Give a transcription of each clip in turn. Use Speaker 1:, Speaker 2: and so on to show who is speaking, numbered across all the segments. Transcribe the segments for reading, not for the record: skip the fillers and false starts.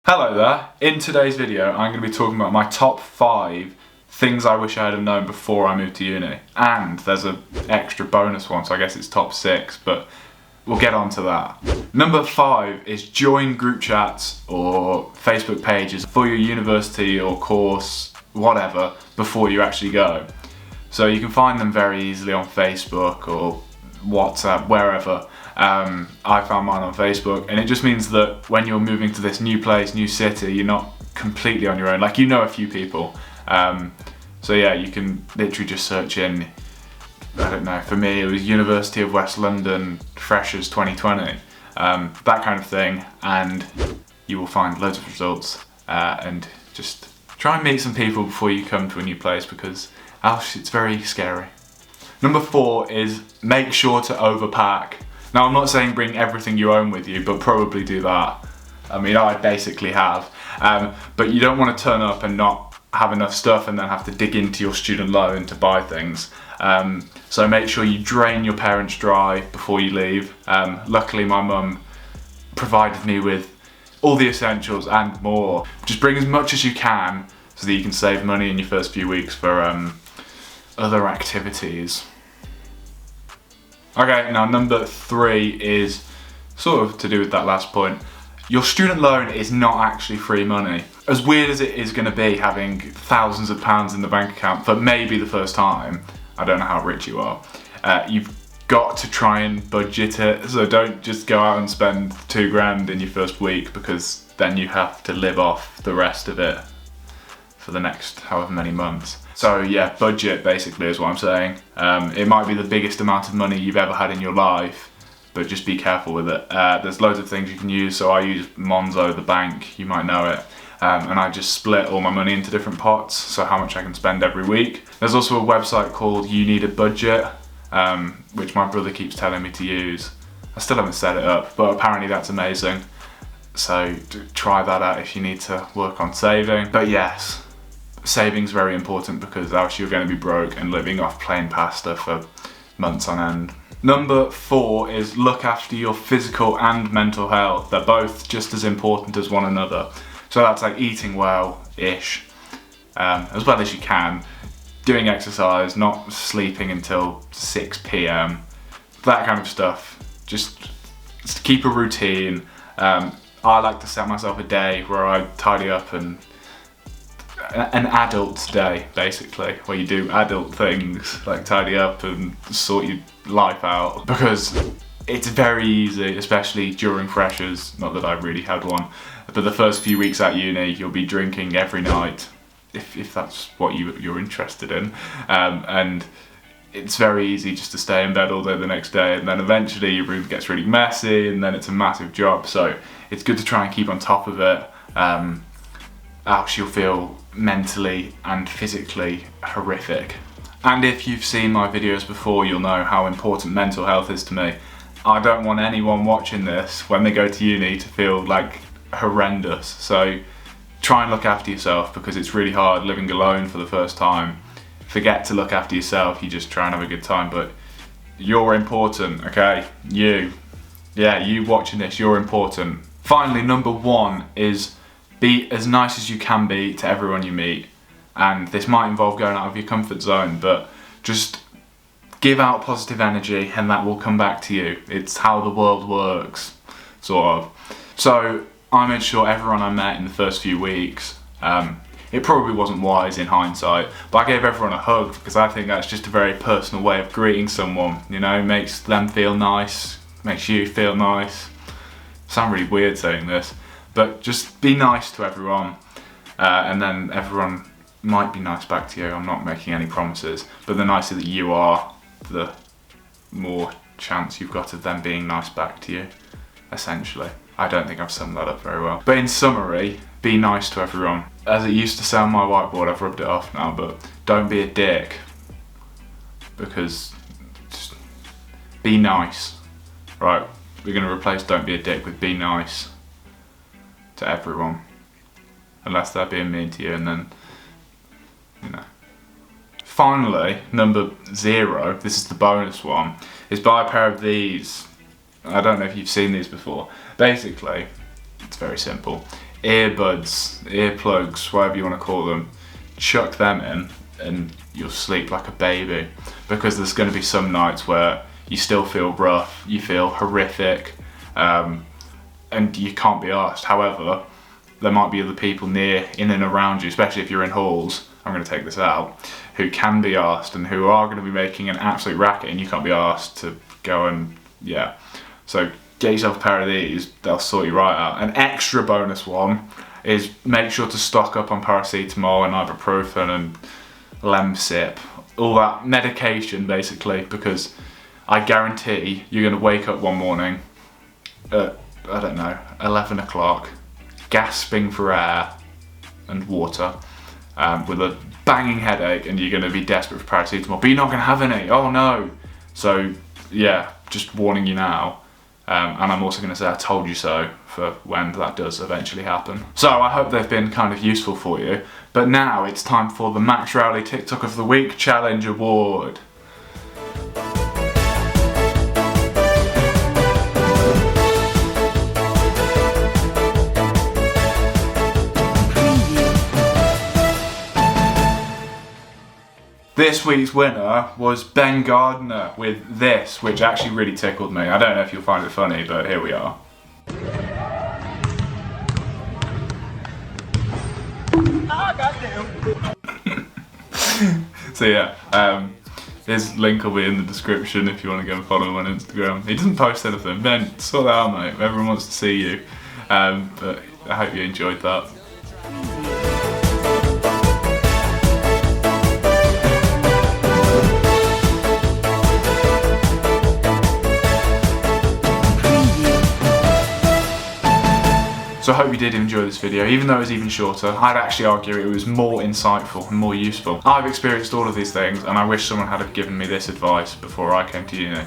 Speaker 1: Hello there, in today's video I'm going to be talking about my top 5 things I wish I had known before I moved to uni. And there's an extra bonus one, so I guess it's top 6, but we'll get on to that. Number 5 is join group chats or Facebook pages for your university or course, whatever, before you actually go. So you can find them very easily on Facebook or WhatsApp, wherever. I found mine on Facebook, and it just means that when you're moving to this new place, new city, you're not completely on your own. Like, you know a few people. So yeah, you can literally just search in, I don't know, for me it was University of West London Freshers 2020, that kind of thing, and you will find loads of results, and just try and meet some people before you come to a new place, because else it's very scary. Number 4 is make sure to overpack. Now, I'm not saying bring everything you own with you, but probably do that. I mean, I basically have. But you don't want to turn up and not have enough stuff and then have to dig into your student loan to buy things. So make sure you drain your parents dry before you leave. Luckily, my mum provided me with all the essentials and more. Just bring as much as you can so that you can save money in your first few weeks for other activities. Okay, now number 3 is sort of to do with that last point. Your student loan is not actually free money. As weird as it is going to be having thousands of pounds in the bank account for maybe the first time, I don't know how rich you are, you've got to try and budget it. So don't just go out and spend 2 grand in your first week, because then you have to live off the rest of it for the next however many months. So yeah, budget basically is what I'm saying. It might be the biggest amount of money you've ever had in your life, but just be careful with it. There's loads of things you can use, so I use Monzo, the bank, you might know it, and I just split all my money into different pots, so how much I can spend every week. There's also a website called You Need a Budget, which my brother keeps telling me to use. I still haven't set it up, but apparently that's amazing. So try that out if you need to work on saving. But yes, saving's very important, because else you're going to be broke and living off plain pasta for months on end. Number 4 is look after your physical and mental health. They're both just as important as one another. So that's like eating well-ish, as well as you can, doing exercise, not sleeping until 6 PM, that kind of stuff. Just keep a routine. I like to set myself a day where I tidy up, and an adult day basically, where you do adult things like tidy up and sort your life out, because it's very easy, especially during freshers, not that I really had one, but the first few weeks at uni you'll be drinking every night, if that's what you're interested in, and it's very easy just to stay in bed all day the next day, and then eventually your room gets really messy, and then it's a massive job. So it's good to try and keep on top of it, else you'll feel mentally and physically horrific. And if you've seen my videos before, you'll know how important mental health is to me. I don't want anyone watching this when they go to uni to feel like horrendous. So try and look after yourself, because it's really hard living alone for the first time. Forget to look after yourself, you just try and have a good time, but you're important, okay? You watching this, you're important. Finally, number 1 is be as nice as you can be to everyone you meet. And this might involve going out of your comfort zone, but just give out positive energy and that will come back to you. It's how the world works, sort of. So I made sure everyone I met in the first few weeks, it probably wasn't wise in hindsight, but I gave everyone a hug, because I think that's just a very personal way of greeting someone, you know, makes them feel nice, makes you feel nice. Sound really weird saying this, but just be nice to everyone, and then everyone might be nice back to you. I'm not making any promises, but the nicer that you are, the more chance you've got of them being nice back to you, essentially. I don't think I've summed that up very well. But in summary, be nice to everyone. As it used to say on my whiteboard, I've rubbed it off now, but don't be a dick, because just be nice. Right, we're going to replace don't be a dick with be nice to everyone, unless they're being mean to you, and then, you know. Finally, number 0, this is the bonus one, is buy a pair of these. I don't know if you've seen these before. Basically, it's very simple. earbuds, earplugs, whatever you want to call them, chuck them in and you'll sleep like a baby, because there's going to be some nights where you still feel rough, you feel horrific, and you can't be arsed. However, there might be other people near, in and around you, especially if you're in halls, I'm going to take this out, who can be arsed and who are going to be making an absolute racket, and you can't be arsed to go and, yeah. So get yourself a pair of these, they'll sort you right out. An extra bonus one is make sure to stock up on paracetamol and ibuprofen and Lemsip, all that medication basically, because I guarantee you're going to wake up one morning at, I don't know, 11 o'clock, gasping for air and water, with a banging headache, and you're going to be desperate for paracetamol, but you're not going to have any. Oh no. So yeah, just warning you now. And I'm also going to say I told you so for when that does eventually happen. So I hope they've been kind of useful for you. But now it's time for the Max Rowley TikTok of the Week Challenge Award. This week's winner was Ben Gardner with this, which actually really tickled me. I don't know if you'll find it funny, but here we are. So yeah, his link will be in the description if you want to go and follow him on Instagram. He doesn't post anything. Ben, sort that out, mate. Everyone wants to see you. But I hope you enjoyed that. So I hope you did enjoy this video. Even though it was even shorter, I'd actually argue it was more insightful and more useful. I've experienced all of these things, and I wish someone had have given me this advice before I came to uni.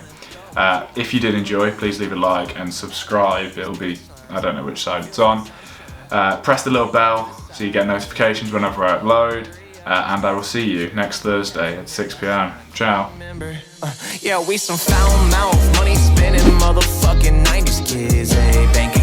Speaker 1: If you did enjoy, please leave a like and subscribe. It'll be, I don't know which side it's on. Press the little bell so you get notifications whenever I upload. And I will see you next Thursday at 6 PM. Ciao. Yeah, we some foul mouth, money spending motherfucking 90s kids, bank